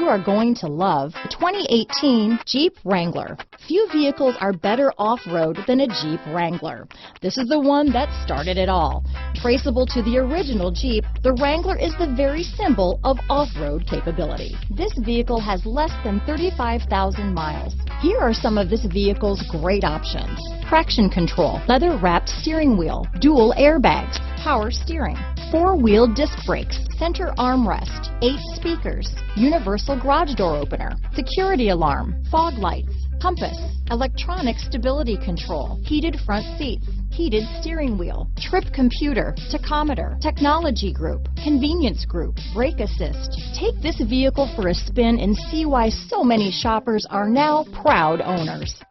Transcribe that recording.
are going to love the 2018 Jeep Wrangler. Few vehicles are better off-road than a Jeep Wrangler. This is the one that started it all. Traceable to the original Jeep, the Wrangler is the very symbol of off-road capability. This vehicle has less than 35,000 miles. Here are some of this vehicle's great options: traction control, leather-wrapped steering wheel, dual airbags, power steering, four-wheel disc brakes, center armrest, 8 speakers, universal garage door opener, security alarm, fog lights, compass, electronic stability control, heated front seats, heated steering wheel, trip computer, tachometer, technology group, convenience group, brake assist. Take this vehicle for a spin and see why so many shoppers are now proud owners.